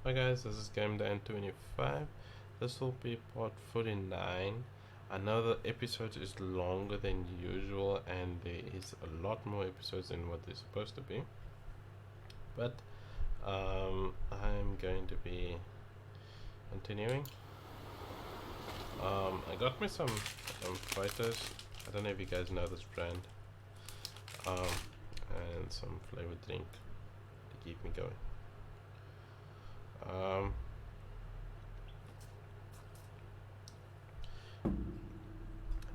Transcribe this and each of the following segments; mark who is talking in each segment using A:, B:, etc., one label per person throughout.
A: Hi guys, this is GameDan25. This will be part 49. I know the episode is longer than usual and there is a lot more episodes than what they're supposed to be. But I'm going to be continuing. I got me some fighters. I don't know if you guys know this brand. And some flavored drink to keep me going.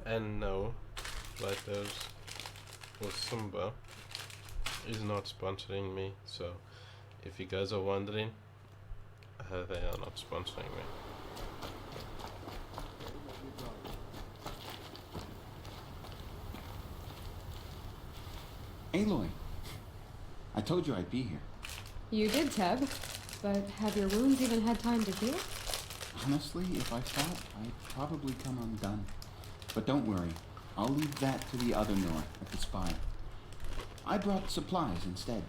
A: And no, Lighthouse or Simba is not sponsoring me, so if you guys are wondering, they are not sponsoring me.
B: Aloy, I told you I'd be here.
C: You did, Teb, but have your wounds even had time to heal?
B: Honestly, if I fought, I'd probably come undone. But don't worry, I'll leave that to the other Nora at the Spire. I brought supplies instead.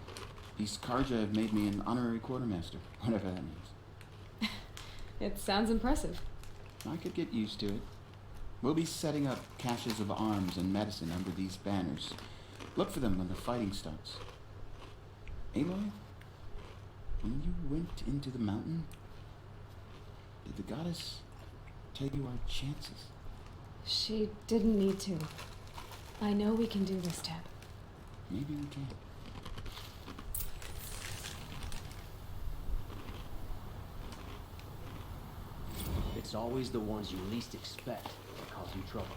B: These Karja have made me an honorary quartermaster, whatever that means.
C: It sounds impressive.
B: I could get used to it. We'll be setting up caches of arms and medicine under these banners. Look for them when the fighting starts. Aloy, when you went into the mountain, did the goddess tell you our chances?
C: She didn't need to. I know we can do this, Teb.
B: Maybe we can.
D: It's always the ones you least expect that cause you trouble.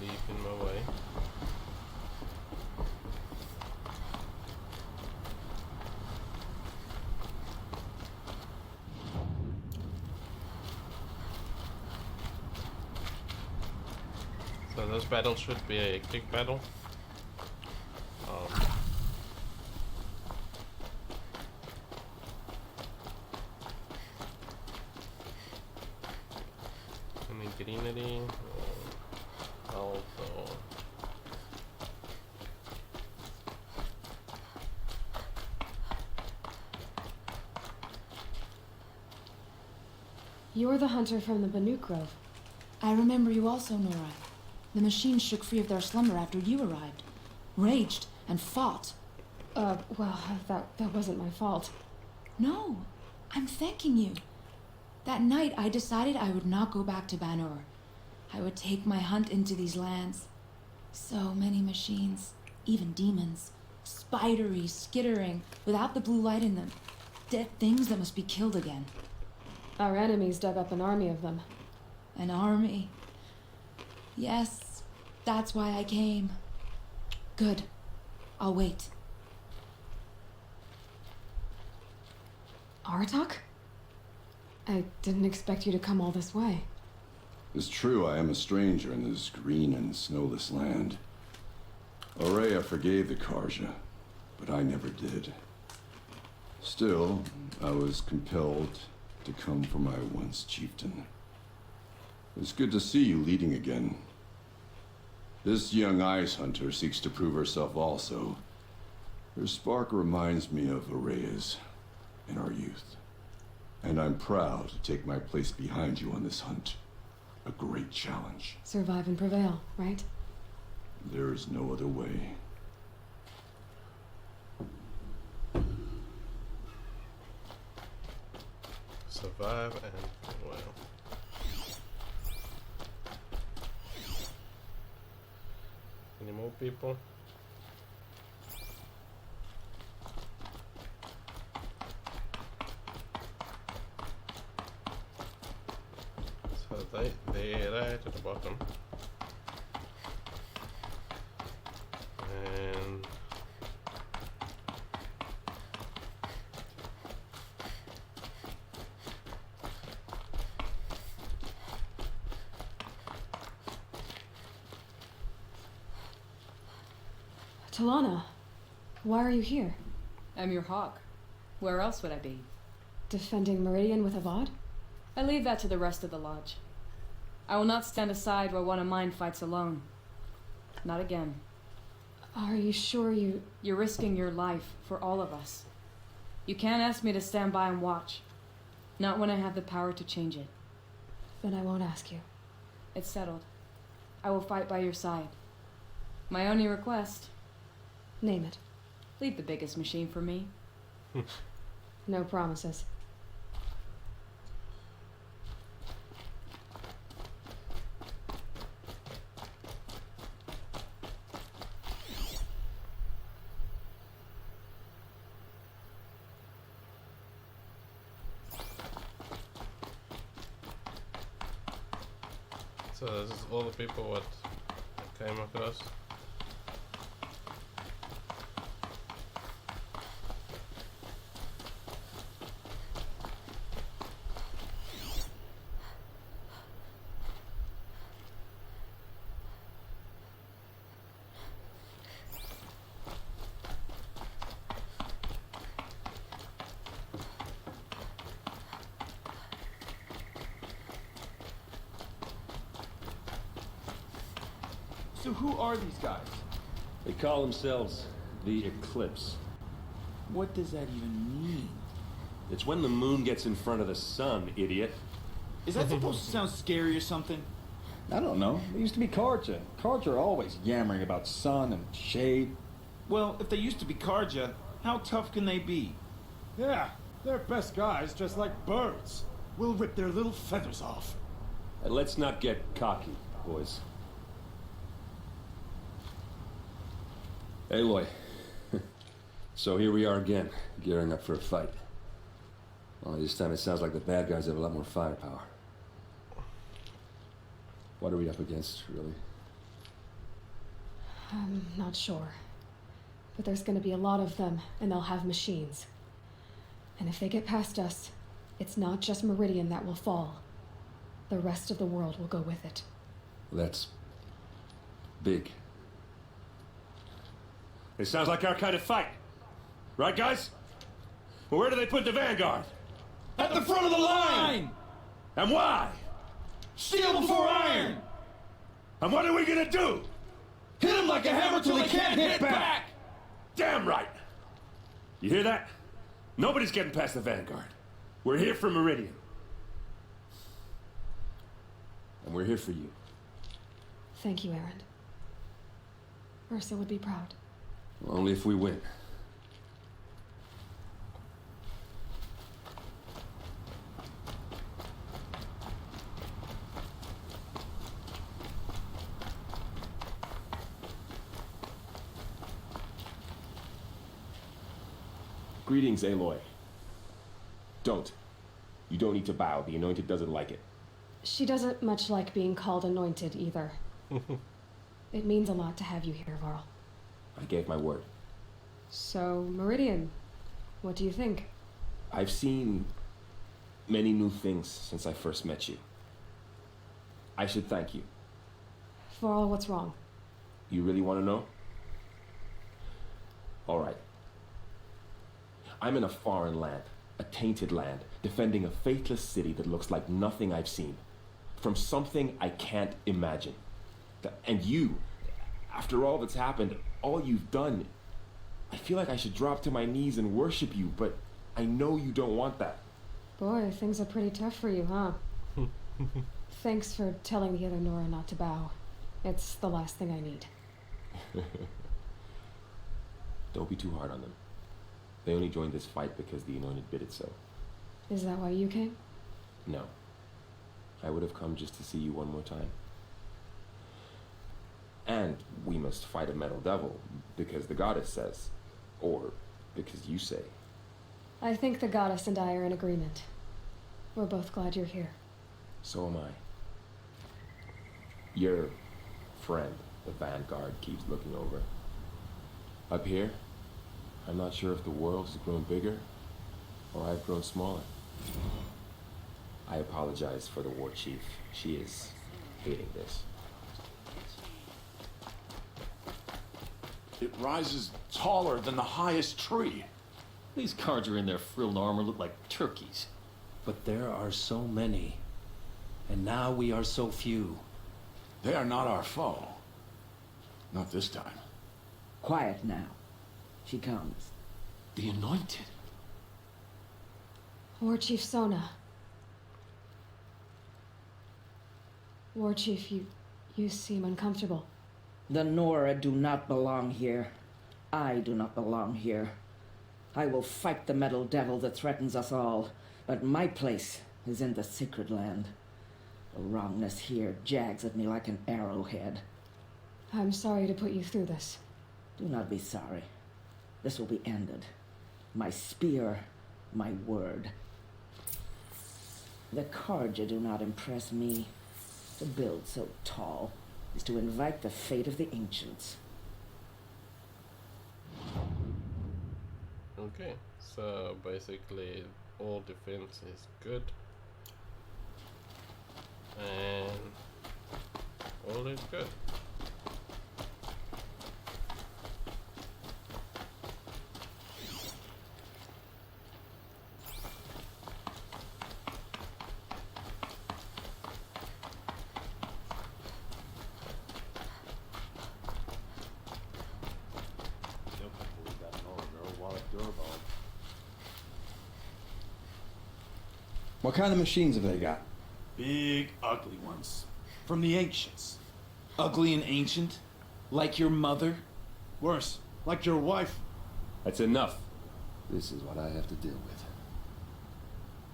A: Leave in my way. So this battle should be a quick battle. Any greenery? Also,
C: You're the hunter from the Banuk Grove.
E: I remember you also, Nora. The machines shook free of their slumber after you arrived. Raged and fought.
C: Well, that wasn't my fault.
E: No, I'm thanking you. That night, I decided I would not go back to Banur. I would take my hunt into these lands. So many machines, even demons. Spidery, skittering, without the blue light in them. Dead things that must be killed again.
C: Our enemies dug up an army of them.
E: An army. Yes, that's why I came. Good. I'll wait.
C: Aratak? I didn't expect you to come all this way.
F: It's true I am a stranger in this green and snowless land. Aurea forgave the Karja, but I never did. Still, I was compelled to come for my once chieftain. It's good to see you leading again. This young ice hunter seeks to prove herself also. Her spark reminds me of Aurea's in our youth. And I'm proud to take my place behind you on this hunt. A great challenge.
C: Survive and prevail, right?
F: There is no other way.
A: survive and well. Any more people? So they're right at the bottom. And
C: Talana, why are you here?
G: I'm your hawk. Where else would I be?
C: Defending Meridian with Avad?
G: I leave that to the rest of the lodge. I will not stand aside while one of mine fights alone. Not again.
C: Are you sure you...
G: You're risking your life for all of us. You can't ask me to stand by and watch. Not when I have the power to change it.
C: Then I won't ask you.
G: It's settled. I will fight by your side. My only request,
C: Name it.
G: leave the biggest machine for me.
C: No promises.
A: So this is all the people what I came across.
B: So who are these guys?
H: They call themselves the Eclipse.
B: What does that even mean?
H: It's when the moon gets in front of the sun, idiot.
B: Is that supposed to sound scary or something?
I: I don't know. They used to be Karja. Karja are always yammering about sun and shade.
B: Well, if they used to be Karja, how tough can they be?
J: Yeah, they're best guys dressed like birds. We'll rip their little feathers off.
H: And let's not get cocky, boys. Aloy. So here we are again, gearing up for a fight. Only this time it sounds like the bad guys have a lot more firepower. What are we up against, really?
C: I'm not sure. But there's gonna be a lot of them, and they'll have machines. And if they get past us, it's not just Meridian that will fall. The rest of the world will go with it.
H: That's big. It sounds like our kind of fight. Right, guys? Well, where do they put the Vanguard?
B: At the front of the line!
H: And why?
B: Steel before iron!
H: And what are we gonna do?
B: Hit him like a hammer till he can't hit back!
H: Damn right! You hear that? Nobody's getting past the Vanguard. We're here for Meridian. And we're here for you.
C: Thank you, Erend. Ursa would be proud.
H: Only if we win.
K: Greetings, Aloy. Don't. You don't need to bow. The Anointed doesn't like it.
C: She doesn't much like being called anointed either. It means a lot to have you here, Varl.
K: I gave my word.
C: So, Meridian, what do you think?
K: I've seen many new things since I first met you. I should thank you.
C: Varl, what's wrong?
K: You really want to know? All right. I'm in a foreign land, a tainted land, defending a faithless city that looks like nothing I've seen. From something I can't imagine. And you, after all that's happened, all you've done, I feel like I should drop to my knees and worship you, but I know you don't want that.
C: Boy, things are pretty tough for you, huh? Thanks for telling the other Nora not to bow. It's the last thing I need.
K: Don't be too hard on them. They only joined this fight because the Anointed bid it so.
C: Is that why you came?
K: No. I would have come just to see you one more time. And we must fight a metal devil, because the goddess says. Or because you say.
C: I think the goddess and I are in agreement. We're both glad you're here.
K: So am I. Your friend, the Vanguard, keeps looking over. Up here, I'm not sure if the world has grown bigger or I've grown smaller. I apologize for the war chief. She is hating this.
J: It rises taller than the highest tree.
L: These Carja in their frilled armor look like turkeys.
D: But there are so many. And now we are so few.
J: They are not our foe. Not this time.
M: Quiet now. She comes.
L: The Anointed.
C: War Chief Sona. War Chief, you seem uncomfortable.
M: The Nora do not belong here. I do not belong here. I will fight the metal devil that threatens us all, but my place is in the sacred land. The wrongness here jags at me like an arrowhead.
C: I'm sorry to put you through this.
M: Do not be sorry. This will be ended. My spear, my word. The Carja do not impress me. To build so tall is to invite the fate of the ancients.
A: Okay, so basically all defense is good. And all is good.
I: What kind of machines have they got?
J: Big, ugly ones. From the ancients. Ugly and ancient? Like your mother? Worse, like your wife.
H: That's enough. This is what I have to deal with.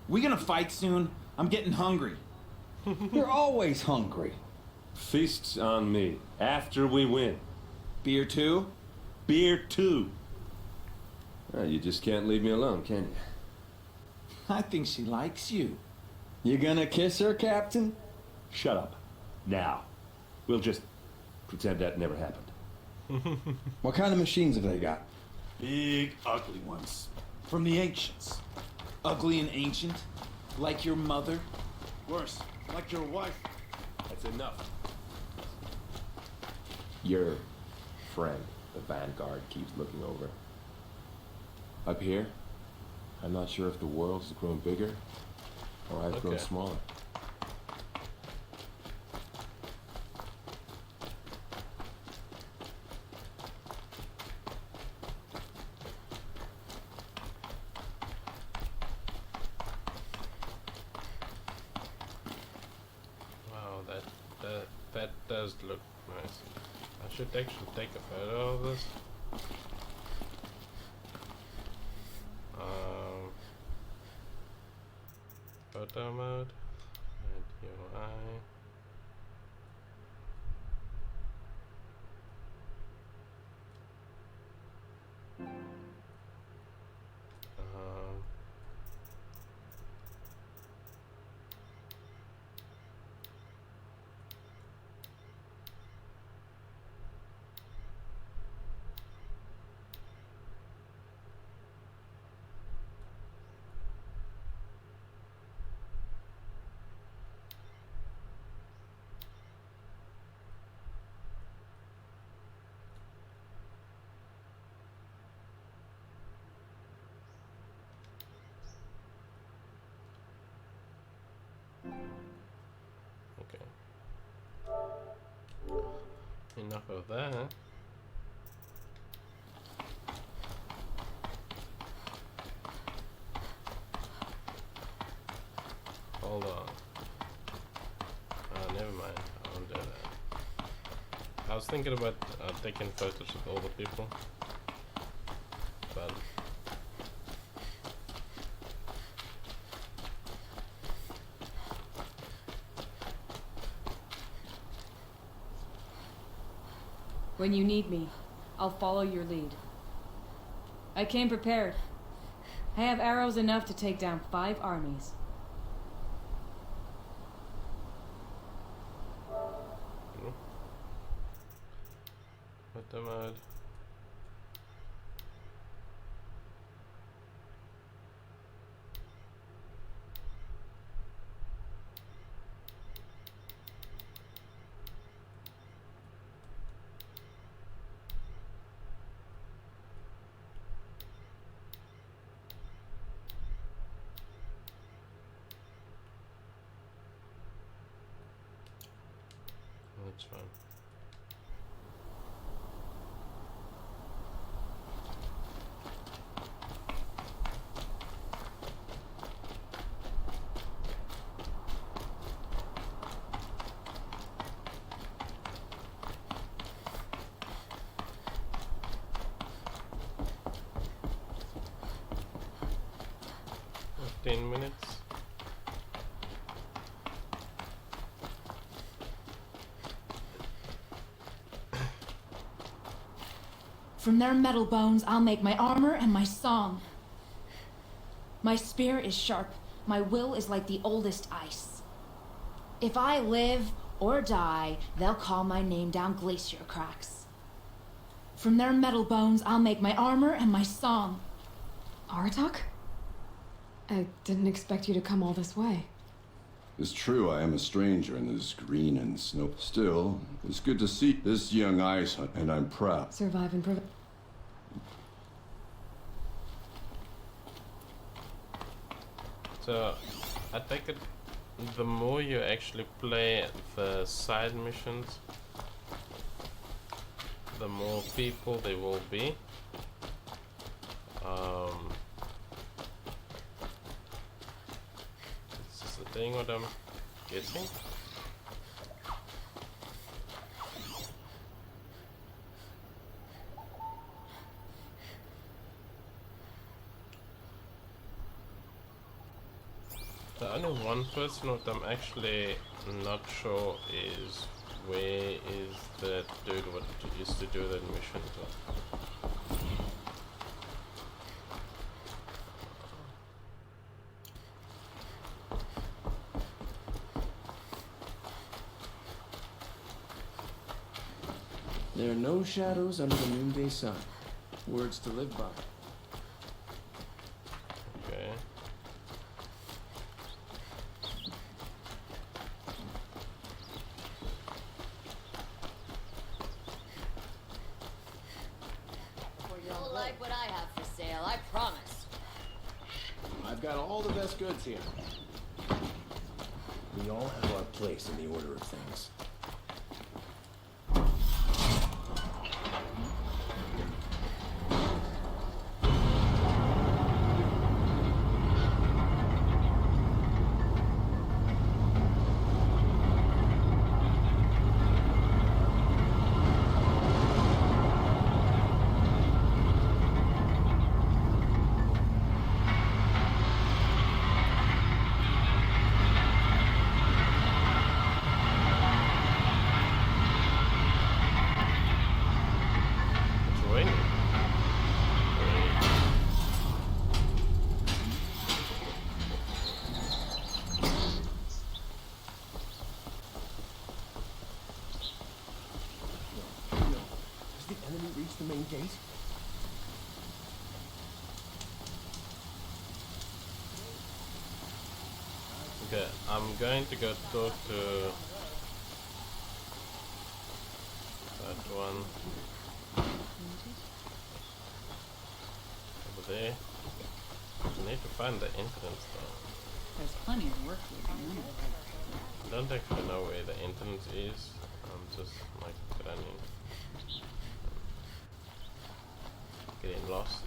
J: We gonna fight soon? I'm getting hungry.
I: You're always hungry.
H: Feasts on me. After we win.
J: Beer too?
H: Beer too. Well, you just can't leave me alone, can you?
J: I think she likes you.
I: You gonna kiss her, Captain?
H: Shut up. Now. We'll just pretend that never happened.
I: What kind of machines have they got?
J: Big, ugly ones. From the ancients. Ugly and ancient? Like your mother? Worse, like your wife.
H: That's enough.
K: Your friend, the Vanguard, keeps looking over. Up here, I'm not sure if the world's grown bigger or I've grown smaller.
A: Wow, that does look nice. I should actually take a photo of this. Photo mode and UI. Okay. Enough of that. Hold on. Never mind. I won't do that. I was thinking about taking photos of all the people, but
G: When you need me, I'll follow your lead. I came prepared. I have arrows enough to take down 5 armies.
A: photo mode. That's fine. Minutes.
E: From their metal bones, I'll make my armor and my song. My spear is sharp. My will is like the oldest ice. If I live or die, they'll call my name down glacier cracks. From their metal bones, I'll make my armor and my song.
C: Aratak? I didn't expect you to come all this way.
F: It's true, I am a stranger in this green and snow. Still, it's good to see this young ice hunt, and I'm proud.
C: Survive and prevent.
A: So, I think the more you actually play the side missions, the more people there will be. Is the thing what I'm guessing? The only one person what I'm actually not sure is where is that dude what used to do that mission to.
K: There are no shadows under the noonday sun. Words to live by.
A: Okay.
N: You'll like what I have for sale, I promise.
K: I've got all the best goods here. We all have our place in the order of things. The main gate.
A: Okay, I'm going to go talk to that one over there. I need to find the entrance though.
G: There's plenty of work to be done.
A: I don't actually know where the entrance is. I'm just like running. Getting lost.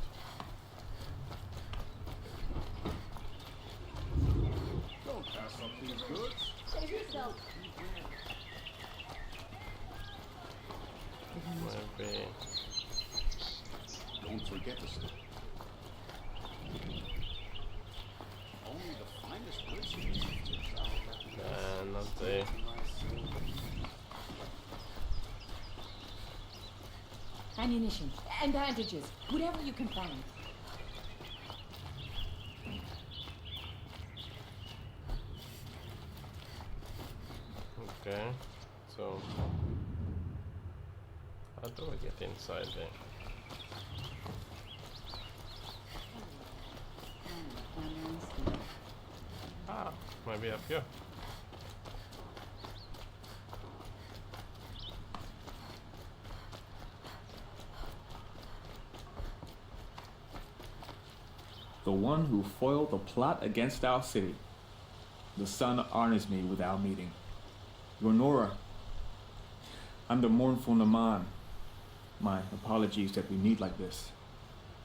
J: Don't pass up these goods.
N: Save yourself.
A: Maybe.
J: Don't forget to stay. Only the finest goods.
A: Not there.
G: Ammunition and bandages, whatever you can find.
A: Okay, so how do I get inside there? Ah, maybe up here.
O: The one who foiled the plot against our city. The sun honors me with our meeting. Your Nora. I'm the mournful Naman. My apologies that we meet like this.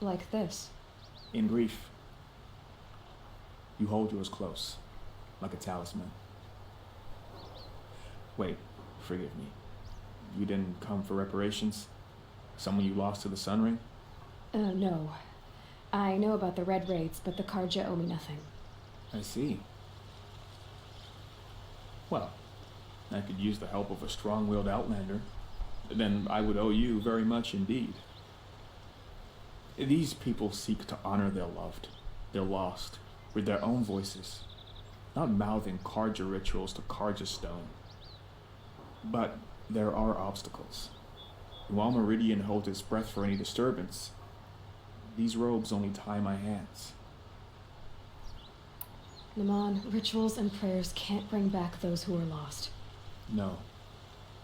C: Like this.
O: In grief. You hold yours close, like a talisman. Wait, forgive me. You didn't come for reparations? Someone you lost to the Sun Ring?
C: No. I know about the Red Raids, but the Karja owe me nothing.
O: I see. Well, I could use the help of a strong-willed outlander. Then I would owe you very much indeed. These people seek to honor their loved, their lost, with their own voices, not mouthing Karja rituals to Karja stone. But there are obstacles. While Meridian holds its breath for any disturbance, these robes only tie my hands.
C: Naman, rituals and prayers can't bring back those who are lost.
O: No,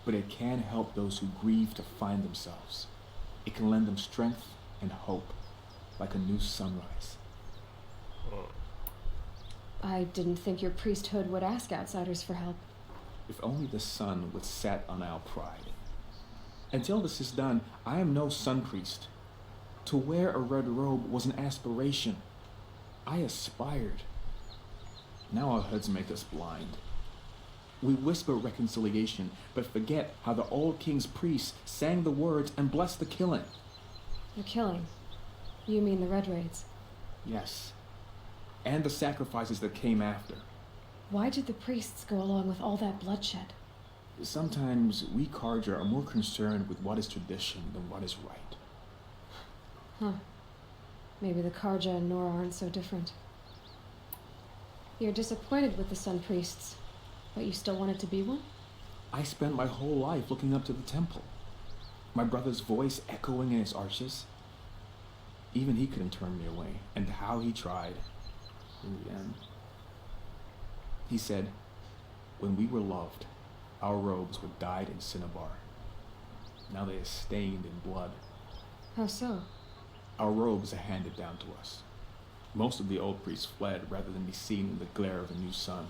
O: but it can help those who grieve to find themselves. It can lend them strength and hope, like a new sunrise.
C: I didn't think your priesthood would ask outsiders for help.
O: If only the sun would set on our pride. Until this is done, I am no sun priest. To wear a red robe was an aspiration. I aspired. Now our hoods make us blind. We whisper reconciliation, but forget how the old king's priests sang the words and blessed the killing.
C: The killing? You mean the Red Raids?
O: Yes. And the sacrifices that came after.
C: Why did the priests go along with all that bloodshed?
O: Sometimes we Karja are more concerned with what is tradition than what is right.
C: Huh. Maybe the Karja and Nora aren't so different. You're disappointed with the Sun Priests, but you still wanted to be one?
O: I spent my whole life looking up to the temple. My brother's voice echoing in its arches. Even he couldn't turn me away, and how he tried. In the end. He said, when we were loved, our robes were dyed in cinnabar. Now they are stained in blood.
C: How so?
O: Our robes are handed down to us. Most of the old priests fled rather than be seen in the glare of a new sun.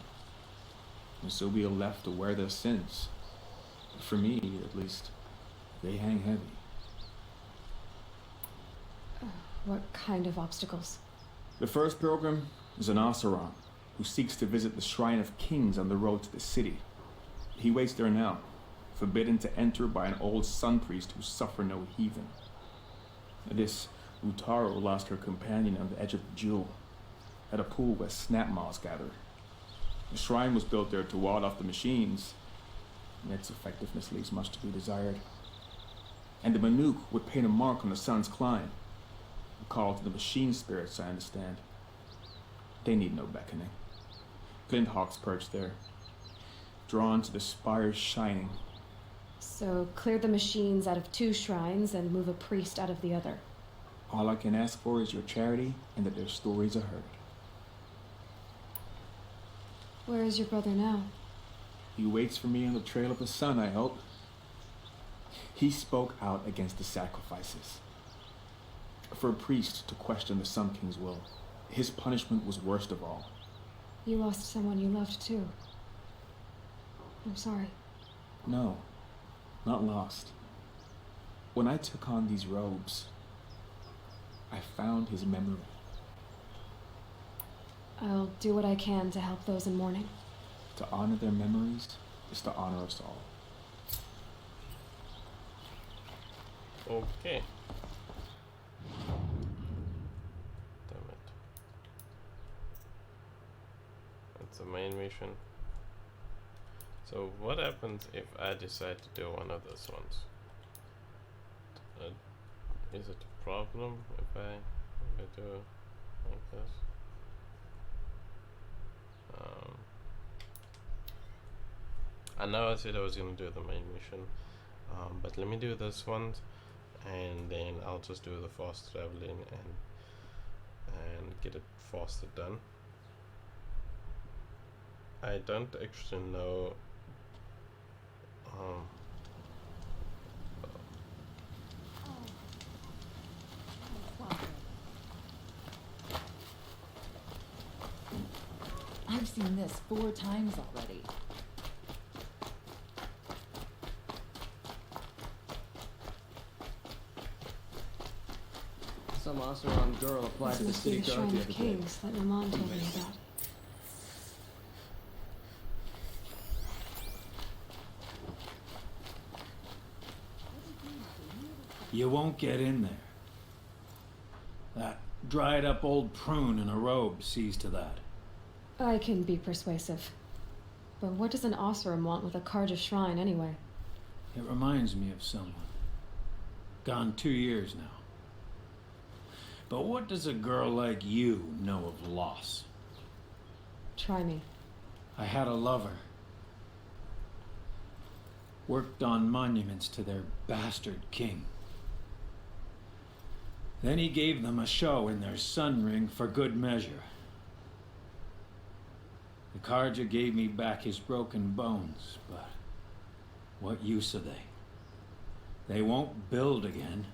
O: And so we are left to wear their sins. For me, at least, they hang heavy.
C: What kind of obstacles?
O: The first pilgrim is an Oseram, who seeks to visit the Shrine of Kings on the road to the city. He waits there now, forbidden to enter by an old sun priest who suffer no heathen. This Utaro lost her companion on the edge of the jewel, at a pool where snap moths gathered. The shrine was built there to ward off the machines, and its effectiveness leaves much to be desired. And the Manuk would paint a mark on the sun's climb, a call to the machine spirits, I understand. They need no beckoning. Glint hawks perch there, drawn to the spires shining.
C: So clear the machines out of 2 shrines and move a priest out of the other.
O: All I can ask for is your charity and that their stories are heard.
C: Where is your brother now?
O: He waits for me on the trail of the sun, I hope. He spoke out against the sacrifices. For a priest to question the Sun King's will, his punishment was worst of all.
C: You lost someone you loved too. I'm sorry.
O: No, not lost. When I took on these robes, I found his memory.
C: I'll do what I can to help those in mourning.
O: To honor their memories is to honor us all.
A: Okay. Damn it. That's the main mission. So what happens if I decide to do one of those ones? Is it a problem if I do like this? I know I said I was gonna do the main mission, but let me do this one, and then I'll just do the fast traveling and get it faster done. I don't actually know.
E: I've seen this 4 times already.
D: Some Oseram girl applied
C: This
D: to the
C: must be
D: city
C: the
D: guard
C: Shrine
D: the
C: of
D: other day.
C: Kings that Naman told me about.
J: You won't get in there. That dried up old prune in a robe sees to that.
C: I can be persuasive. But what does an Oseram want with a Karja shrine anyway?
J: It reminds me of someone. Gone 2 years now. But what does a girl like you know of loss?
C: Try me.
J: I had a lover. Worked on monuments to their bastard king. Then he gave them a show in their sun ring for good measure. The Karja gave me back his broken bones, but what use are they? They won't build again.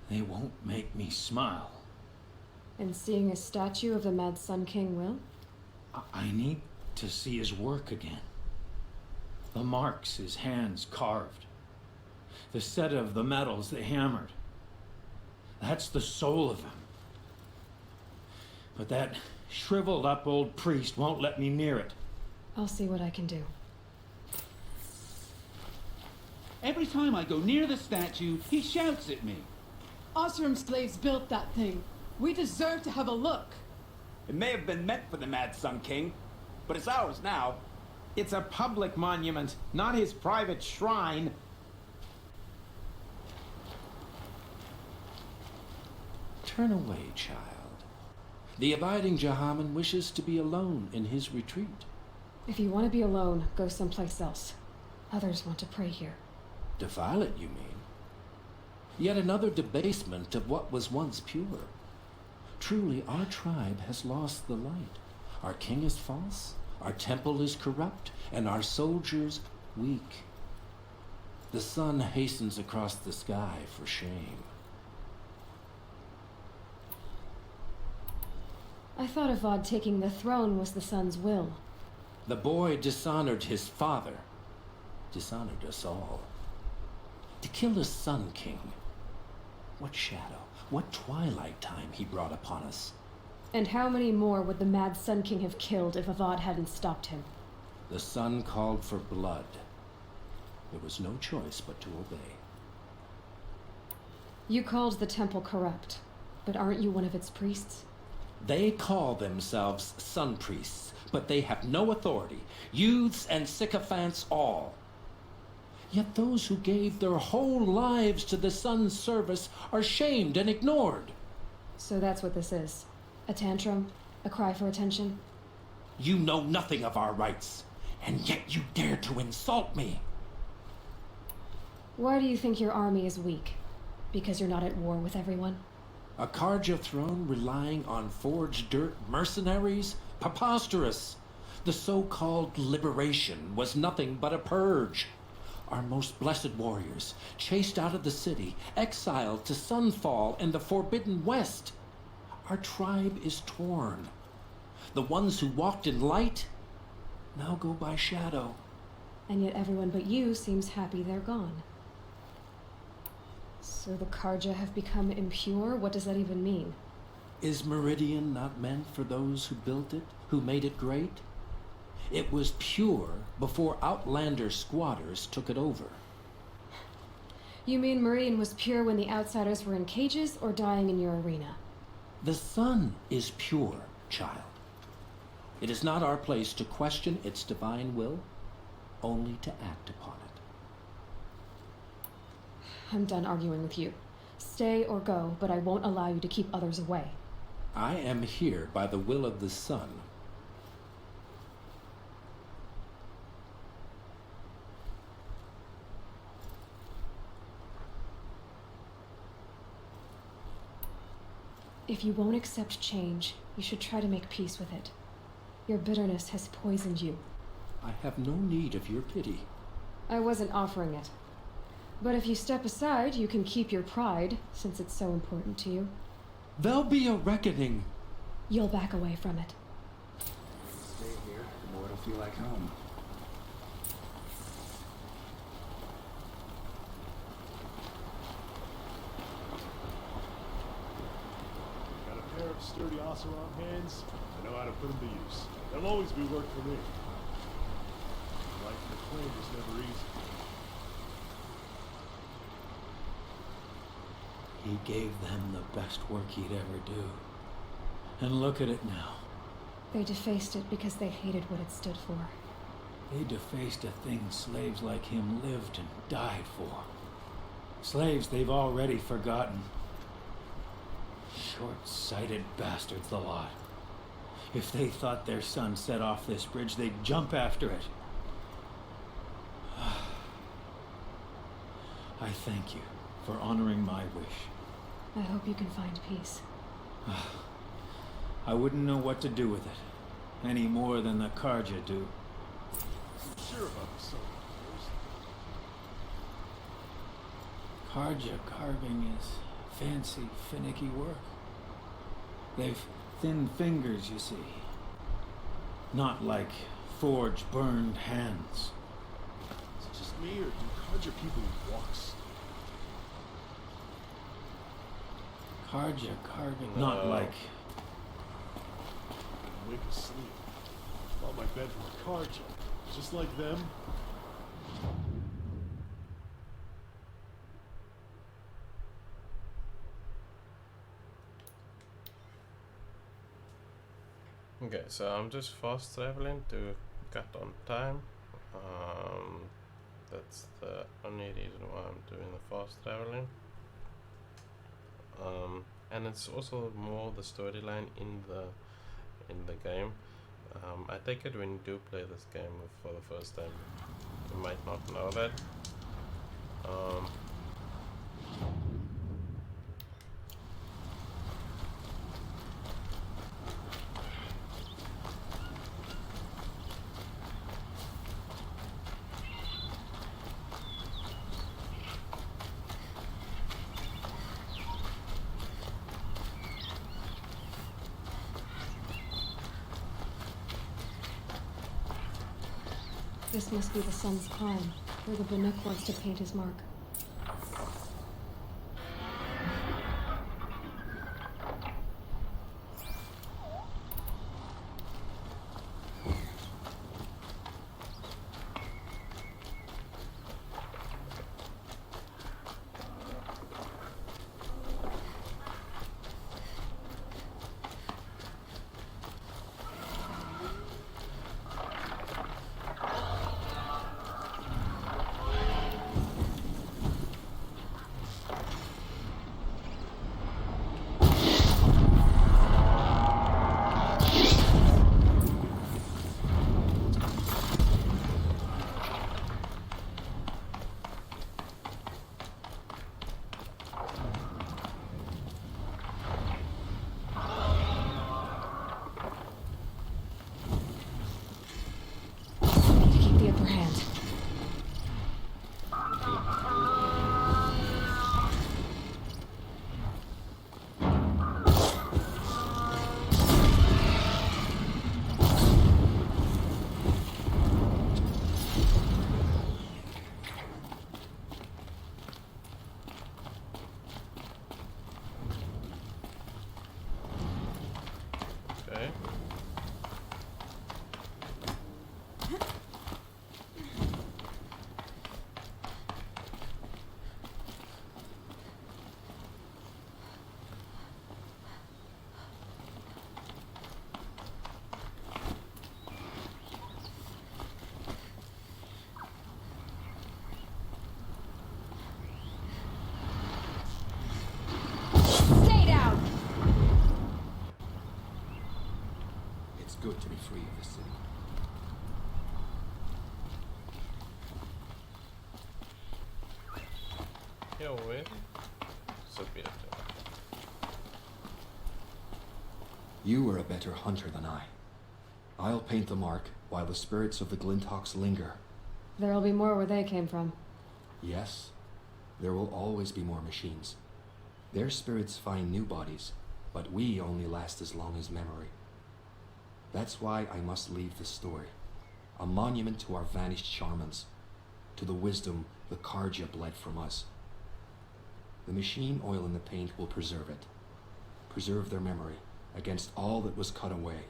J: They won't make me smile.
C: And seeing a statue of the Mad Sun King will?
J: I need to see his work again. The marks his hands carved. The set of the metals they hammered. That's the soul of him. But that shriveled up old priest won't let me near it.
C: I'll see what I can do.
P: Every time I go near the statue, he shouts at me.
Q: Oseram slaves built that thing. We deserve to have a look.
R: It may have been meant for the Mad Sun King, but it's ours now.
S: It's a public monument, not his private shrine.
K: Turn away, child. The abiding Jahaman wishes to be alone in his retreat.
C: If you want to be alone, go someplace else. Others want to pray here.
K: Defile it, you mean? Yet another debasement of what was once pure. Truly, our tribe has lost the light. Our king is false, our temple is corrupt, and our soldiers weak. The sun hastens across the sky for shame.
C: I thought Avad taking the throne was the sun's will.
K: The boy dishonored his father, dishonored us all. To kill the Sun King, what shadow, what twilight time he brought upon us.
C: And how many more would the Mad Sun King have killed if Avad hadn't stopped him?
K: The sun called for blood. There was no choice but to obey.
C: You called the temple corrupt, but aren't you one of its priests?
K: They call themselves sun priests, but they have no authority. Youths and sycophants all. Yet those who gave their whole lives to the sun's service are shamed and ignored.
C: So that's what this is. A tantrum? A cry for attention?
K: You know nothing of our rights, and yet you dare to insult me.
C: Why do you think your army is weak? Because you're not at war with everyone?
K: A Karja throne relying on forged dirt mercenaries? Preposterous! The so-called liberation was nothing but a purge. Our most blessed warriors, chased out of the city, exiled to Sunfall and the Forbidden West. Our tribe is torn. The ones who walked in light now go by shadow.
C: And yet everyone but you seems happy they're gone. So the Karja have become impure? What does that even mean?
K: Is Meridian not meant for those who built it, who made it great? It was pure before Outlander squatters took it over.
C: You mean Meridian was pure when the outsiders were in cages or dying in your arena?
K: The sun is pure, child. It is not our place to question its divine will, only to act upon it.
C: I'm done arguing with you. Stay or go, but I won't allow you to keep others away.
K: I am here by the will of the sun.
C: If you won't accept change, you should try to make peace with it. Your bitterness has poisoned you.
K: I have no need of your pity.
C: I wasn't offering it. But if you step aside, you can keep your pride, since it's so important to you.
K: There'll be a reckoning.
C: You'll back away from it.
B: Stay here, the more it'll feel like home.
T: of sturdy Oseram hands, I know how to put them to use. There'll always be work for me. Life in the claim was never easy.
J: He gave them the best work he'd ever do. And look at it now.
C: They defaced it because they hated what it stood for.
J: They defaced a thing slaves like him lived and died for. Slaves they've already forgotten. Short-sighted bastards, the lot. If they thought their son set off this bridge, they'd jump after it. I thank you for honoring my wish.
C: I hope you can find peace.
J: I wouldn't know what to do with it, any more than the Karja do.
T: I'm sure about the son of yours.
J: Karja carving is fancy, finicky work. They've thin fingers, you see. Not like forged, burned hands.
T: Is it just me, or do Karja people eat walks?
J: Karja carving, not like...
T: Wake asleep. Thought my bed from Karja. Just like them.
A: Okay, so I'm just fast traveling to cut on time. That's the only reason why I'm doing the fast traveling. And it's also more the storyline in the game. I take it when you do play this game for the first time, you might not know that.
C: This must be the sun's climb, where the Banuk wants to paint his mark.
K: Good to be free of the city.
A: Yo, wait. Soviet.
K: You are a better hunter than I. I'll paint the mark while the spirits of the Glinthawks linger.
C: There'll be more where they came from.
K: Yes, there will always be more machines. Their spirits find new bodies, but we only last as long as memory. That's why I must leave this story. A monument to our vanished shamans, to the wisdom the Karja bled from us. The machine oil in the paint will preserve it. Preserve their memory,
H: against all that was cut away.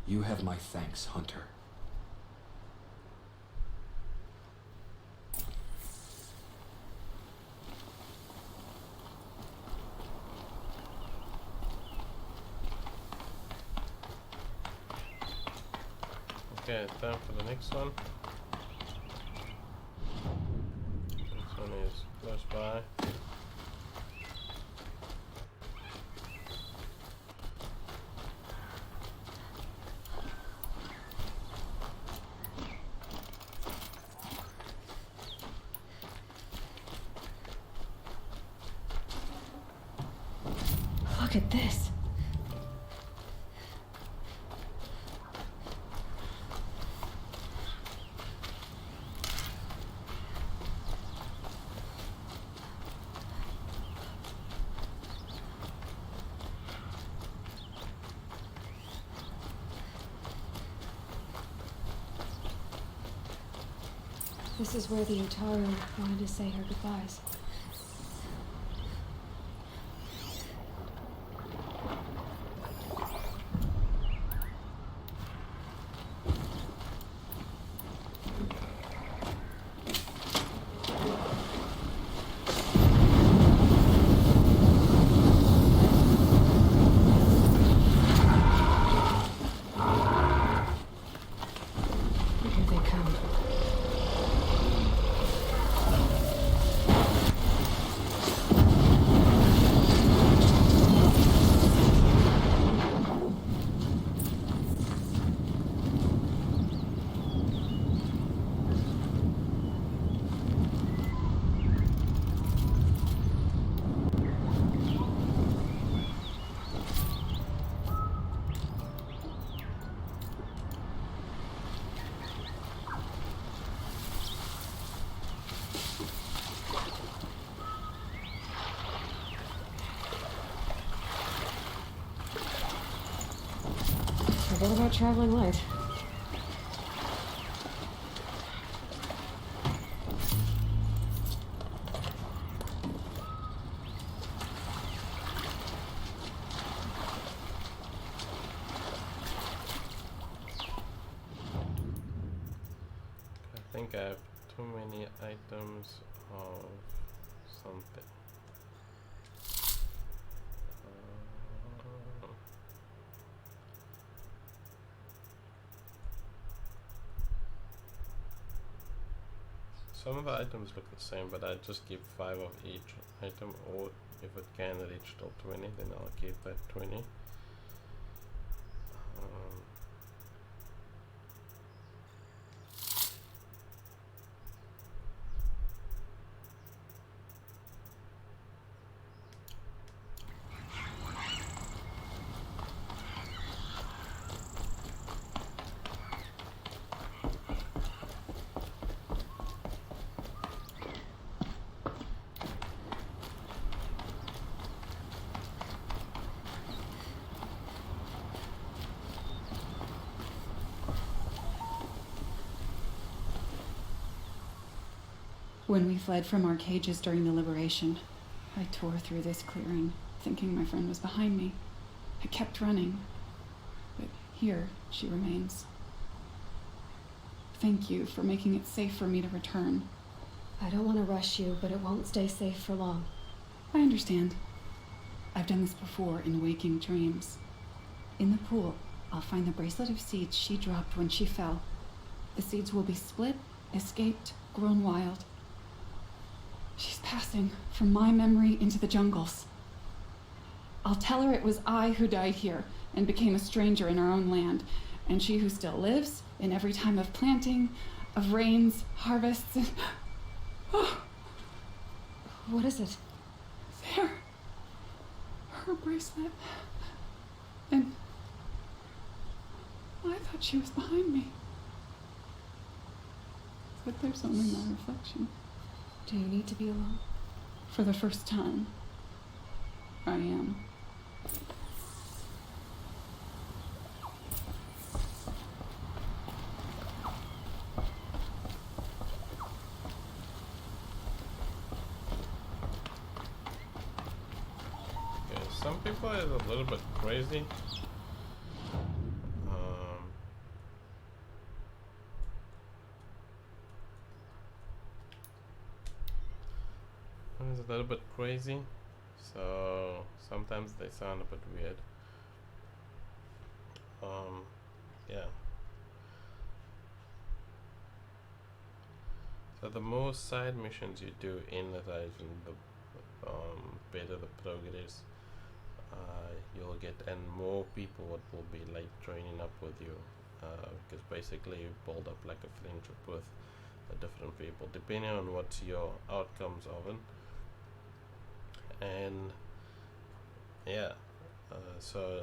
H: You have my thanks, Hunter.
A: Okay, time for the next one. This one is close by.
C: Look at this. This is where the Utaru wanted to say her goodbyes. Here they come. Forget about traveling light.
A: I think I have too many items of something. Some of the items look the same, but I just keep 5 of each item, or if it can reach till 20, then I'll keep that 20.
U: When we fled from our cages during the liberation, I tore through this clearing, thinking my friend was behind me. I kept running, but here she remains. Thank you for making it safe for me to return.
C: I don't want to rush you, but it won't stay safe for long.
U: I understand. I've done this before in waking dreams. In the pool, I'll find the bracelet of seeds she dropped when she fell. The seeds will be split, escaped, grown wild. She's passing from my memory into the jungles. I'll tell her it was I who died here and became a stranger in our own land, and she who still lives in every time of planting, of rains, harvests, and... Oh.
C: What is it?
U: There. Her bracelet. And I thought she was behind me. But there's only my reflection.
C: Do you need to be alone?
U: For the first time, I am.
A: some people is a little bit crazy. It's a little bit crazy, so sometimes they sound a bit weird. Yeah. So the more side missions you do in the Horizon, the better the progress you'll get, and more people will be like joining up with you, because basically you build up like a friendship with different people depending on what's your outcomes of it. And yeah, so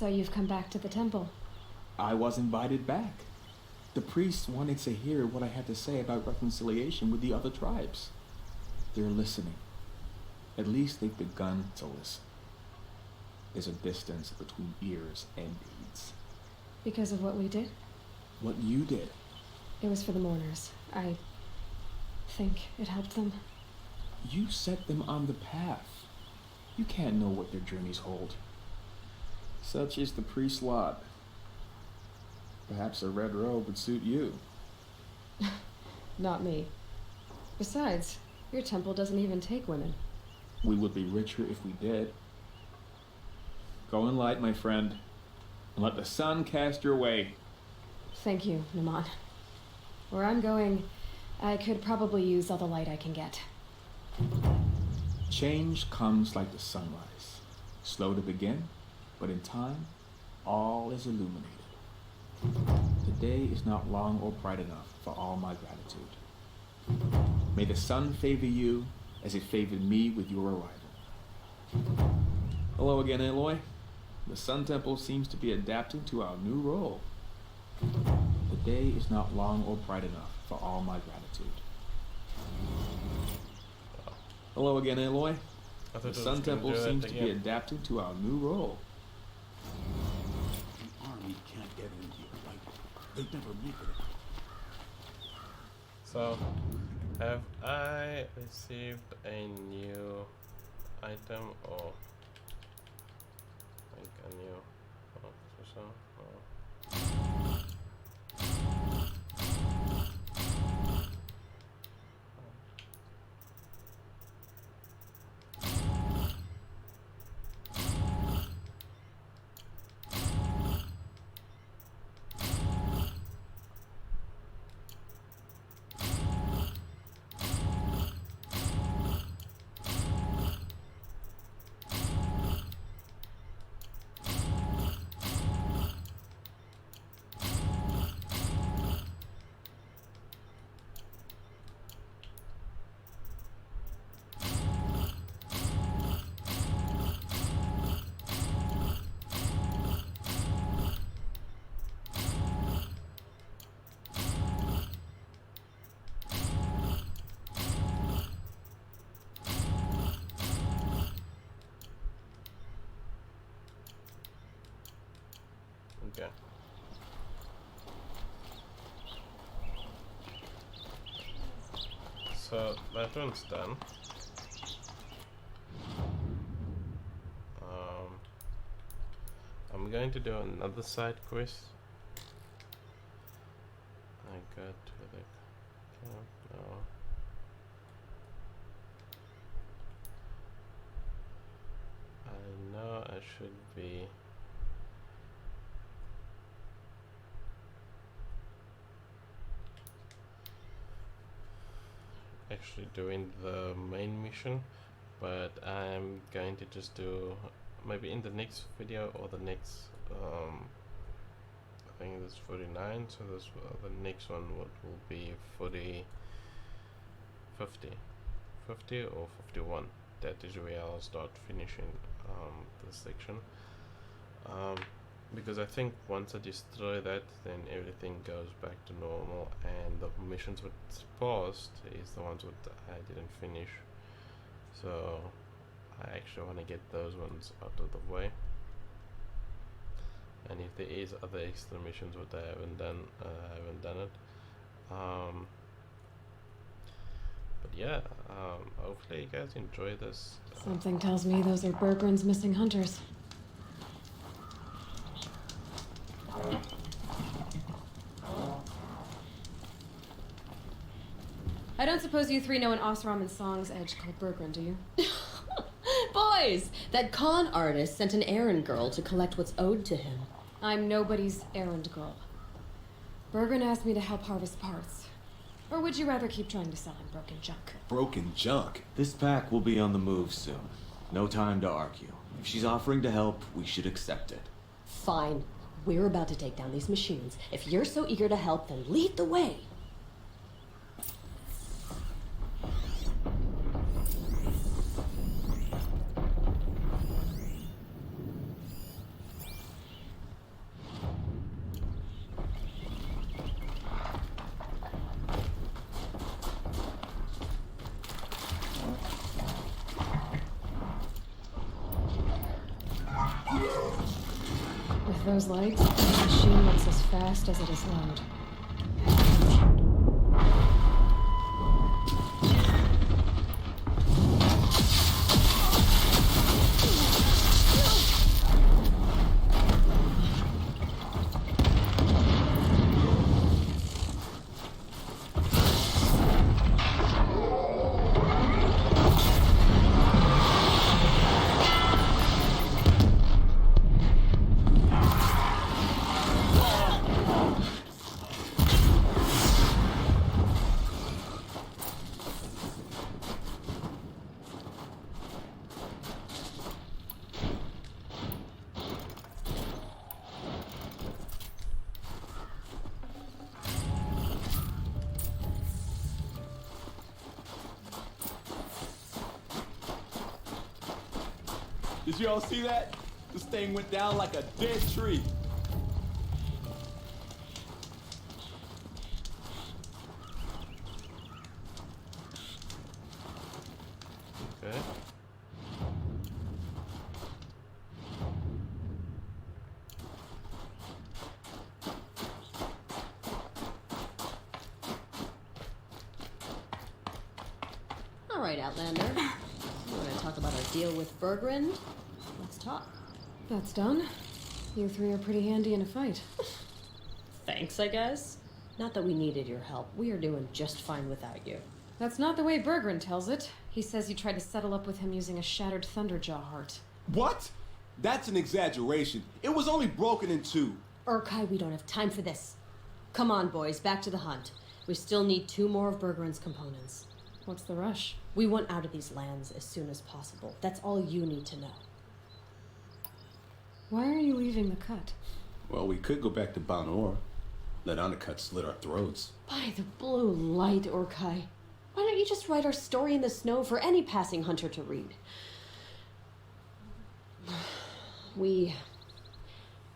C: So you've come back to the temple.
O: I was invited back. The priests wanted to hear what I had to say about reconciliation with the other tribes. They're listening. At least they've begun to listen. There's a distance between ears and deeds.
C: Because of what we did?
O: What you did.
C: It was for the mourners. I think it helped them.
O: You set them on the path. You can't know what their journeys hold. Such is the priest's lot. Perhaps a red robe would suit you.
C: Not me. Besides, your temple doesn't even take women.
O: We would be richer if we did. Go in light, my friend, and let the sun cast your way.
C: Thank you, Naman. Where I'm going, I could probably use all the light I can get.
O: Change comes like the sunrise. Slow to begin, but in time, all is illuminated. The day is not long or bright enough for all my gratitude. May the sun favor you as it favored me with your arrival. Hello again, Aloy. The Sun Temple seems to be adapting to our new role. The day is not long or bright enough for all my gratitude. Hello again, Aloy. The Sun Temple seems to be adapting to our new role.
P: The army can't get in here, right? They'd never make it.
A: So, have I received a new item or like a new Okay. So that one's done. I'm going to do another side quest. I got to the camp now. I know I should be actually doing the main mission, but I'm going to just do maybe in the next video or the next I think this is 49, so this the next one will be 50 or 51. that is where I'll start finishing this section. Because I think once I destroy that, then everything goes back to normal, and the missions with paused is the ones that I didn't finish. So I actually want to get those ones out of the way. And if there is other extra missions that I haven't done, I haven't done it. But yeah, hopefully you guys enjoy this.
C: Something tells me those are Bergren's missing hunters. I don't suppose you three know an Oseram in Song's Edge called Bergren, do you?
L: Boys, that con artist sent an errand girl to collect what's owed to him.
C: I'm nobody's errand girl. Bergren asked me to help harvest parts. Or would you rather keep trying to sell him broken junk?
V: Broken junk? This pack will be on the move soon. No time to argue. If she's offering to help, we should accept it.
L: Fine. We're about to take down these machines. If you're so eager to help, then lead the way.
C: With those lights, the machine looks as fast as it is loud.
R: Did you all see that? This thing went down like a dead tree.
A: Okay.
L: All right, Outlander. You want to talk about our deal with Bergren? Let's talk.
C: That's done. You three are pretty handy in a fight.
L: Thanks, I guess. Not that we needed your help. We are doing just fine without you.
C: That's not the way Bergren tells it. He says you tried to settle up with him using a shattered Thunderjaw heart.
R: What? That's an exaggeration. It was only broken in two.
L: Urkai, we don't have time for this. Come on, boys, back to the hunt. We still need 2 more of Bergren's components.
C: What's the rush?
L: We want out of these lands as soon as possible. That's all you need to know.
C: Why are you leaving the cut?
V: Well, we could go back to Banor. Let Undercut slit our throats.
L: By the blue light, Urkai. Why don't you just write our story in the snow for any passing hunter to read? We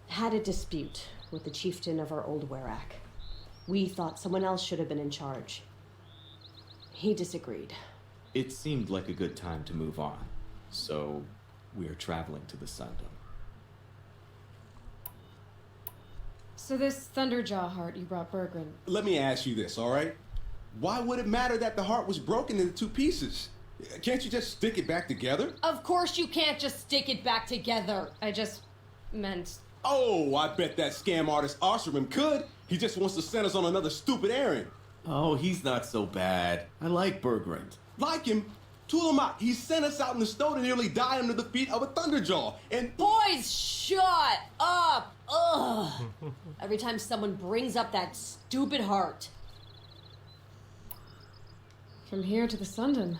L: had a dispute with the chieftain of our old Werak. We thought someone else should have been in charge. He disagreed.
V: It seemed like a good time to move on, so we are traveling to the Sundom.
C: So this Thunderjaw heart you brought Bergren.
R: Let me ask you this, all right? Why would it matter that the heart was broken into 2 pieces? Can't you just stick it back together?
L: Of course you can't just stick it back together.
C: I just meant...
R: Oh, I bet that scam artist Oseram could. He just wants to send us on another stupid errand.
V: Oh, he's not so bad. I like Bergren.
R: Like him? Tool him out. He sent us out in the snow to nearly die under the feet of a Thunderjaw. And...
L: Boys, shut up! Ugh! Every time someone brings up that stupid heart.
C: From here to the Sundom.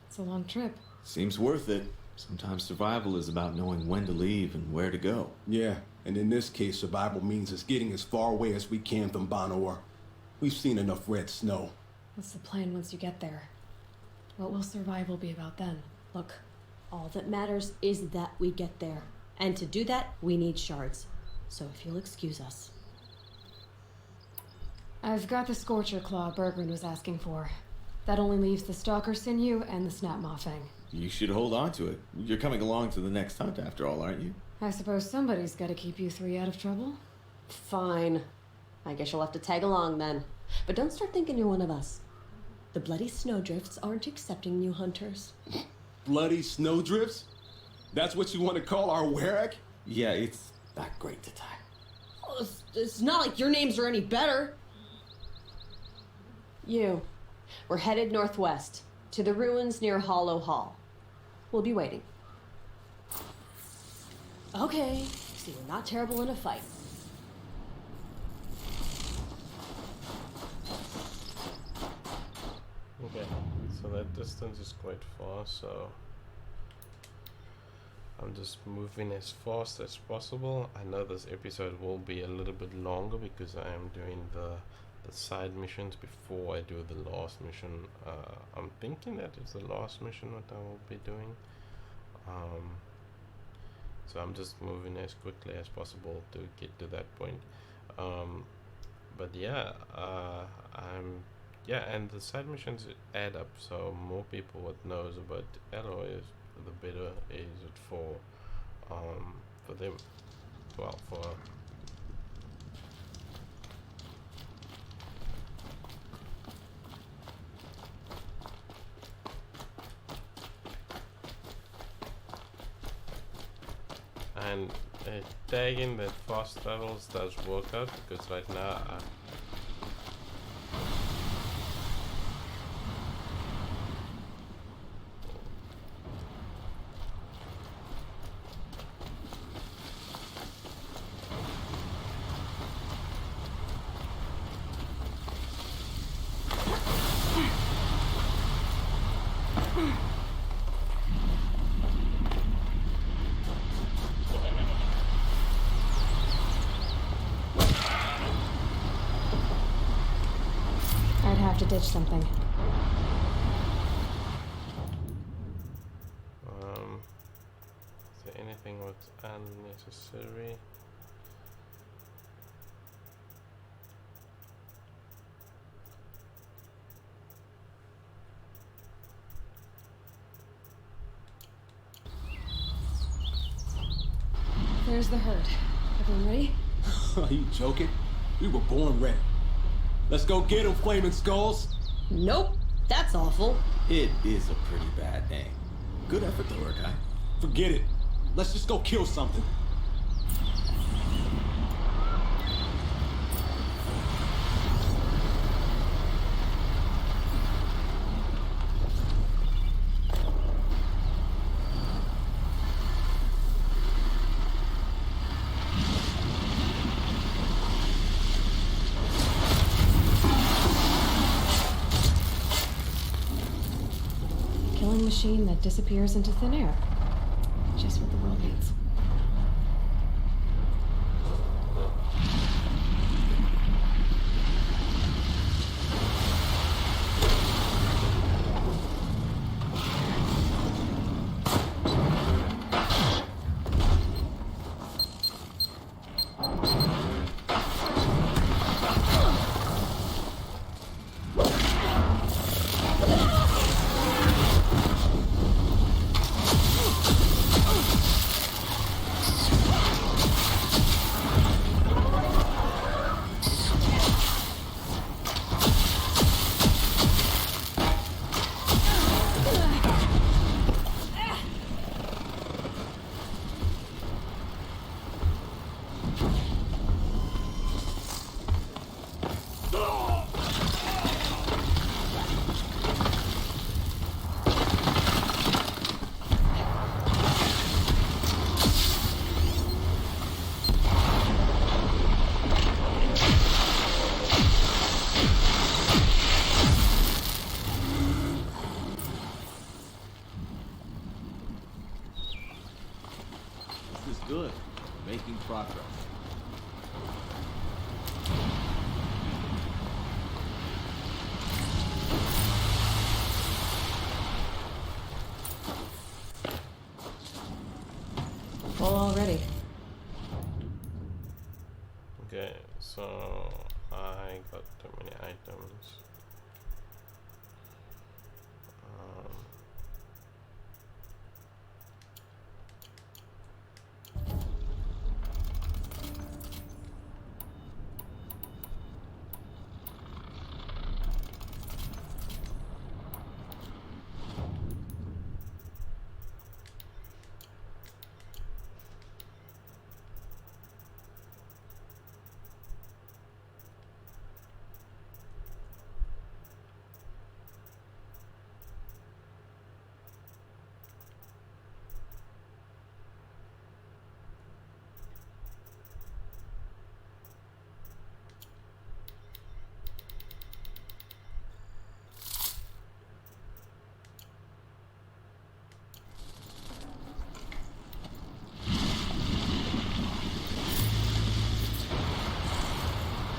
C: It's a long trip.
V: Seems worth it. Sometimes survival is about knowing when to leave and where to go.
R: Yeah, and in this case, survival means us getting as far away as we can from Banor. We've seen enough red snow.
C: What's the plan once you get there? What will survival be about then?
L: Look, all that matters is that we get there. And to do that, we need shards. So if you'll excuse us.
C: I've got the Scorcher Claw Bergren was asking for. That only leaves the Stalker Sinew and the Snap Maw Fang.
V: You should hold on to it. You're coming along to the next hunt after all, aren't you?
C: I suppose somebody's gotta keep you three out of trouble.
L: Fine. I guess you'll have to tag along then. But don't start thinking you're one of us. The Bloody Snowdrifts aren't accepting new hunters.
R: Bloody Snowdrifts? That's what you want to call our Werak?
V: Yeah, it's not great to tie.
L: Oh, it's not like your names are any better. We're headed northwest, to the ruins near Hollow Hall. We'll be waiting. Okay, so you're not terrible in a fight.
A: Okay, so that distance is quite far, so I'm just moving as fast as possible. I know this episode will be a little bit longer because I am doing the side missions before I do the last mission. I'm thinking that it's the last mission that I will be doing. So I'm just moving as quickly as possible to get to that point. But yeah, and the side missions add up, so more people what knows about Aloy, the better is it for them. Well, for and tagging that fast travels does work out, because right now
C: I'd have to ditch something.
A: Is there anything what's unnecessary?
C: There's the herd. Everyone ready?
R: Are you joking? We were born ready. Let's go get them, Flaming Skulls.
L: Nope, that's awful.
V: It is a pretty bad name. Good effort though, Urkai.
R: Forget it. Let's just go kill something.
C: Killing machine that disappears into thin air. Just what the world needs.
V: This is good. Making progress.
C: already.
A: Okay, so I got too many items.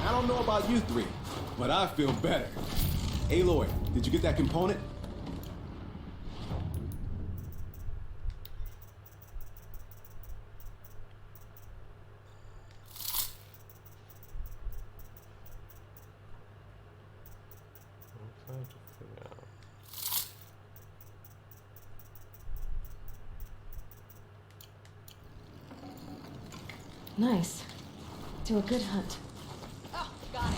R: I don't know about you three, but I feel better. Aloy, did you get that component?
A: I'm trying to figure out.
C: Nice. Do a good hunt.
N: Oh, got it.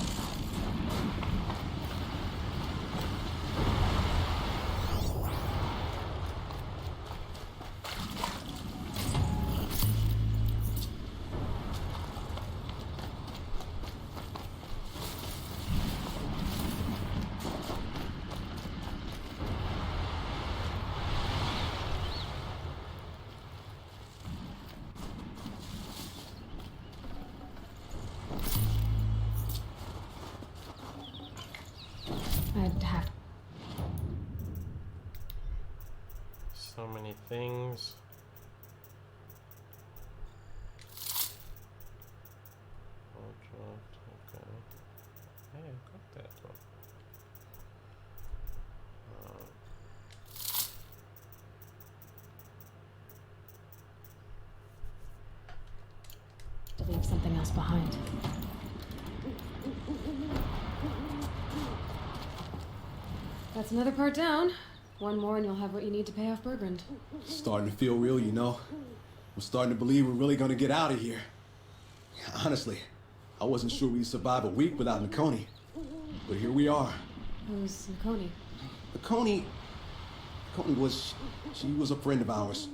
C: I'd have.
A: So many things. Okay. Hey, I got that one.
C: To leave something else behind. That's another part down. One more and you'll have what you need to pay off Bergrand.
R: Starting to feel real, you know. I'm starting to believe we're really gonna get out of here. Honestly, I wasn't sure we'd survive a week without Nakoni. But here we are.
C: Who's Nakoni?
R: Nakoni was... she was a friend of ours.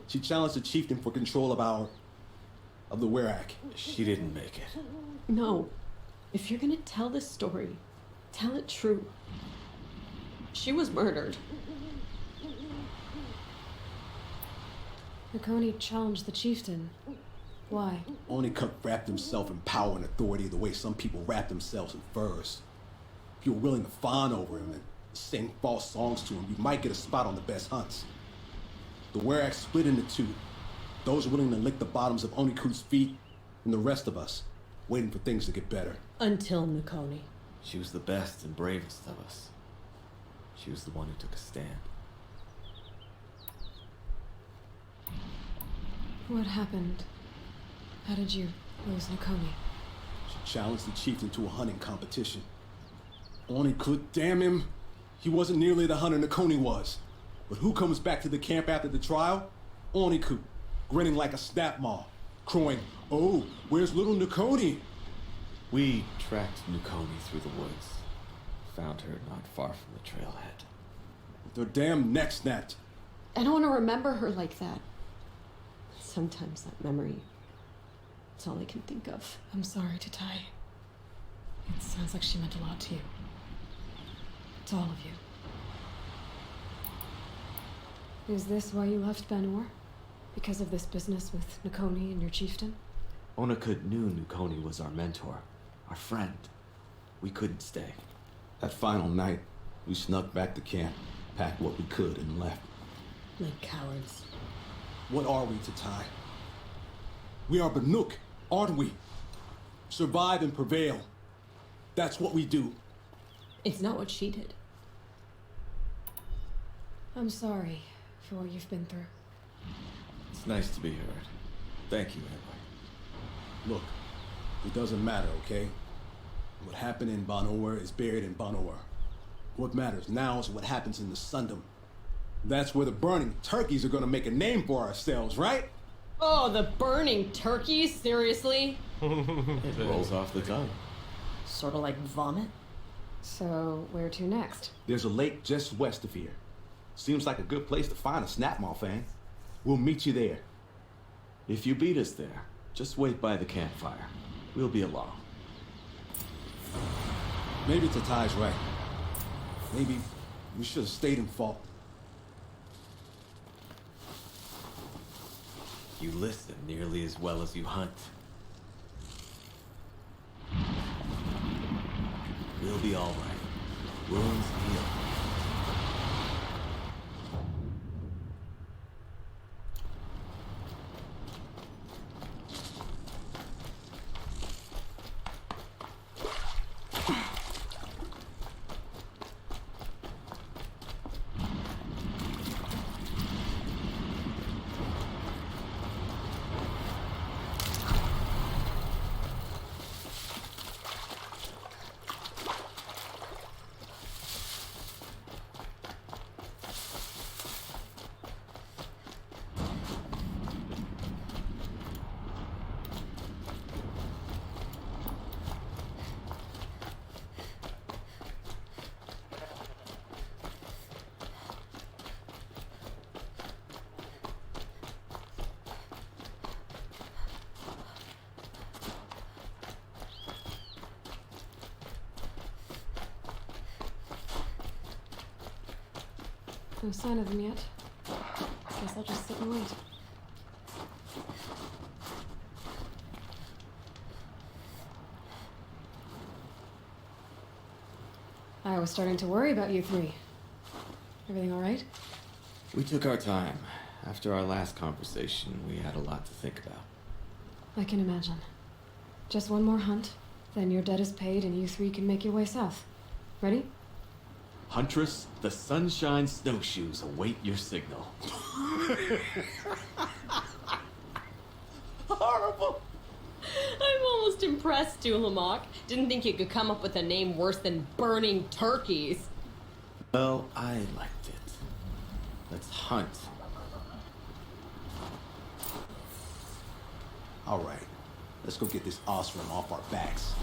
R: She challenged the chieftain for control of the Werak.
V: She didn't make it.
L: No. If you're gonna tell this story, tell it true. She was murdered.
C: Nakoni challenged the chieftain. Why?
R: Onikuk wrapped himself in power and authority the way some people wrap themselves in furs. If you're willing to fawn over him and sing false songs to him, you might get a spot on the best hunts. The Werak split into two. Those willing to lick the bottoms of Onikuk's feet, and the rest of us, waiting for things to get better.
L: Until Nakoni.
V: She was the best and bravest of us. She was the one who took a stand.
C: What happened? How did you lose Nakoni?
R: She challenged the chieftain to a hunting competition. Onikuk, damn him! He wasn't nearly the hunter Nakoni was. But who comes back to the camp after the trial? Onikuk, grinning like a snap maw, crowing, "Oh, where's little Nakoni?"
V: We tracked Nakoni through the woods. Found her not far from the trailhead.
R: With her damn neck snapped.
L: I don't want to remember her like that. Sometimes that memory, it's all I can think of.
C: I'm sorry, Tatai. It sounds like she meant a lot to you. To all of you. Is this why you left Ban-Ur? Because of this business with Nakoni and your chieftain?
V: Onikuk knew Nakoni was our mentor, our friend. We couldn't stay.
R: That final night, we snuck back to camp, packed what we could, and left.
L: Like cowards.
R: What are we, Tatai? We are Banuk, aren't we? Survive and prevail. That's what we do.
L: It's not what she did.
C: I'm sorry for what you've been through.
V: It's nice to be heard. Thank you, Aloy.
R: Look, it doesn't matter, okay? What happened in Ban-Ur is buried in Ban-Ur. What matters now is what happens in the Sundom. That's where the burning turkeys are gonna make a name for ourselves, right?
L: Oh, the burning turkeys? Seriously?
V: It rolls off the tongue.
L: Sort of like vomit.
C: So, where to next?
R: There's a lake just west of here. Seems like a good place to find a Snapmaw fan. We'll meet you there.
V: If you beat us there, just wait by the campfire. We'll be along.
R: Maybe Tatai's right. Maybe we should have stayed in Falk.
V: You listen nearly as well as you hunt. We'll be all right. Wounds heal.
C: No sign of them yet. Guess I'll just sit and wait. I was starting to worry about you three. Everything all right?
V: We took our time. After our last conversation, we had a lot to think about.
C: I can imagine. Just one more hunt, then your debt is paid and you three can make your way south. Ready?
V: Huntress, the Sunshine Snowshoes await your signal.
L: Horrible. I'm almost impressed, Dulamok. Didn't think you could come up with a name worse than burning turkeys.
V: Well, I liked it. Let's hunt.
R: All right, let's go get this Osram off our backs.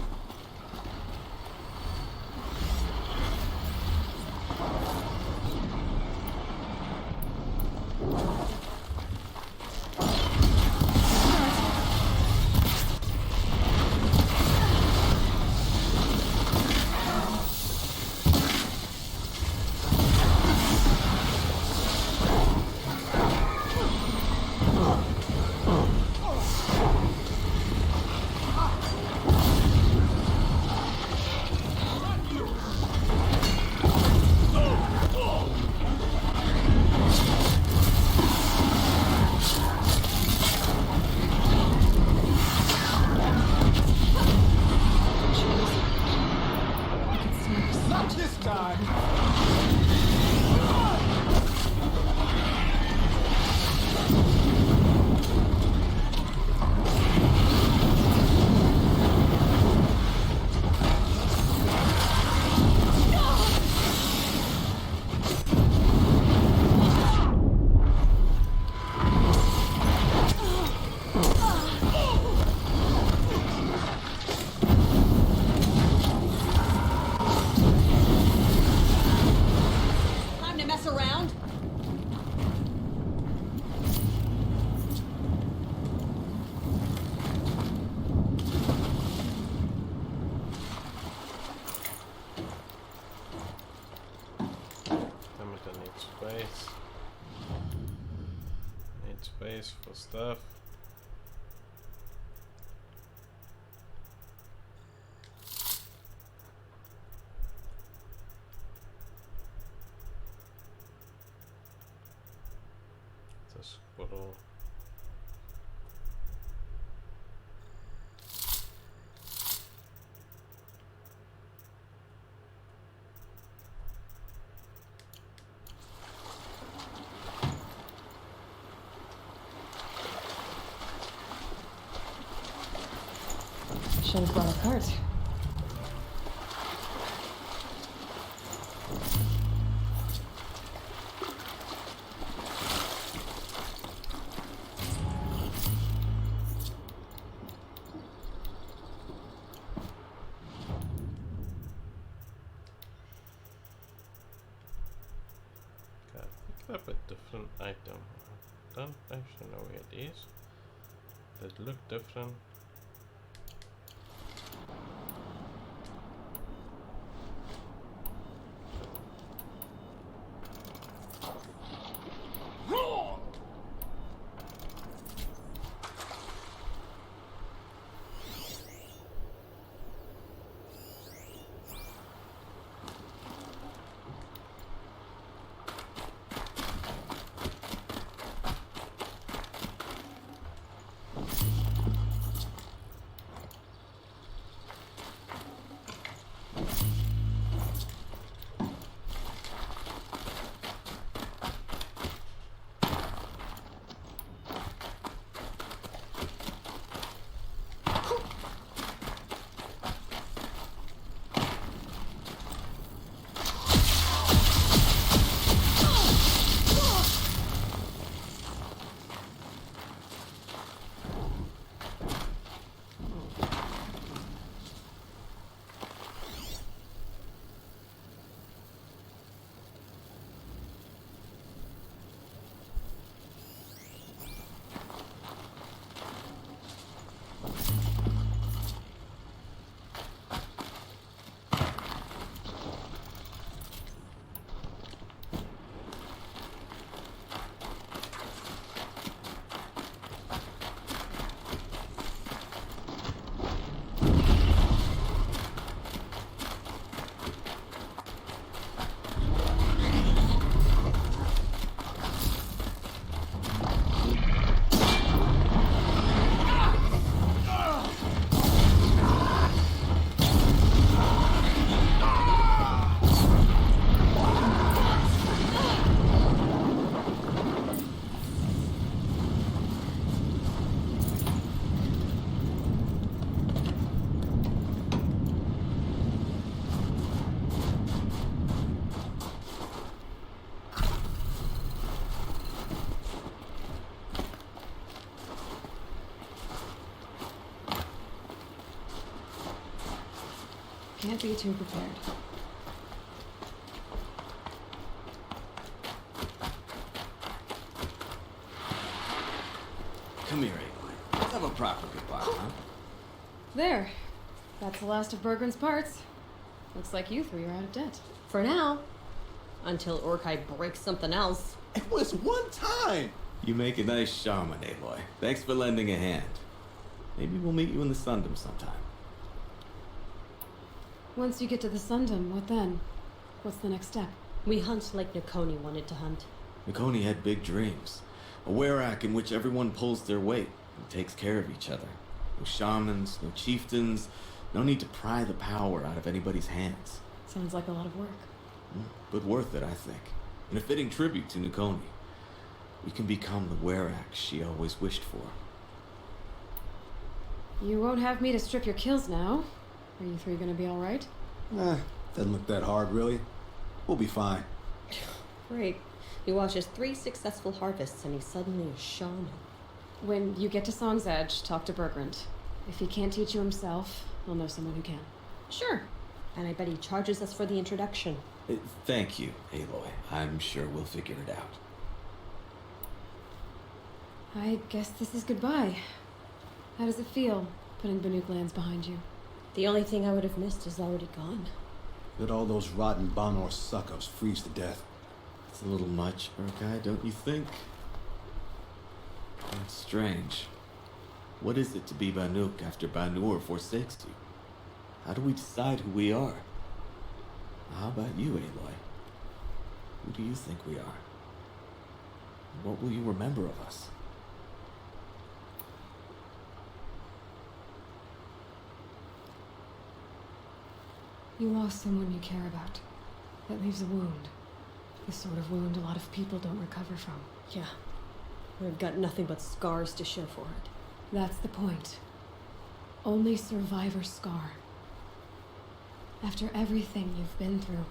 A: Space for stuff. It's a squirrel.
C: should have brought a cart.
A: Okay, pick up a different item. I don't actually know where it is. That look different.
C: Can't be too prepared.
V: Come here, Aloy. Let's have a proper goodbye, huh?
C: There. That's the last of Bergren's parts. Looks like you three are out of debt.
L: For now. Until Urkai breaks something else.
R: It was one time!
V: You make a nice shaman, Aloy. Thanks for lending a hand. Maybe we'll meet you in the Sundom sometime.
C: Once you get to the Sundom, what then? What's the next step?
L: We hunt like Nakoni wanted to hunt.
V: Nakoni had big dreams. A Werak in which everyone pulls their weight and takes care of each other. No shamans, no chieftains, no need to pry the power out of anybody's hands.
C: Sounds like a lot of work.
V: But worth it, I think. And a fitting tribute to Nakoni. We can become the Werak she always wished for.
C: You won't have me to strip your kills now. Are you three gonna be alright?
R: Doesn't look that hard, really. We'll be fine.
L: Great. He watches 3 successful harvests and he's suddenly a shaman.
C: When you get to Song's Edge, talk to Bergrand. If he can't teach you himself, he'll know someone who can.
L: Sure. And I bet he charges us for the introduction.
V: Thank you, Aloy. I'm sure we'll figure it out.
C: I guess this is goodbye. How does it feel, putting Banuk lands behind you?
L: The only thing I would have missed is already gone.
R: Let all those rotten Banor suck-ups freeze to death.
V: It's a little much, Urkai, don't you think? That's strange. What is it to be Banuk after Banur forsakes you? How do we decide who we are? How about you, Aloy? Who do you think we are? What will you remember of us?
C: You lost someone you care about. That leaves a wound. The sort of wound a lot of people don't recover from.
L: Yeah. We've got nothing but scars to show for it.
C: That's the point. only survivor scar. After everything you've been through,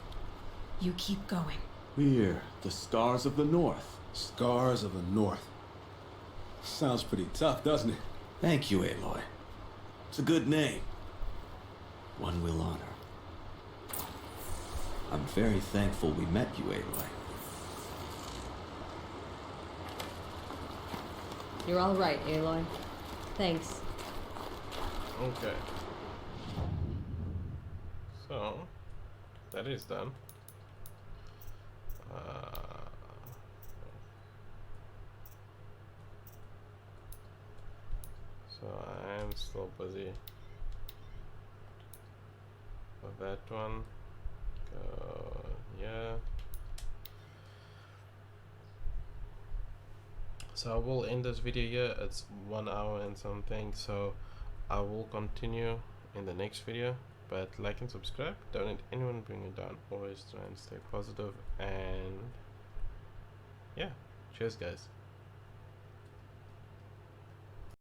C: you keep going.
V: We're the Scars of the North.
R: Scars of the North. Sounds pretty tough, doesn't it?
V: Thank you, Aloy. It's a good name. One we'll honor. I'm very thankful we met you, Aloy.
L: You're all right, Aloy. Thanks.
A: Okay. So, that is done. So I am still busy with that one. Go, yeah. So I will end this video here. It's 1 hour and something, so I will continue in the next video. But like and subscribe, don't let anyone bring you down. Always try and stay positive, and yeah, cheers guys.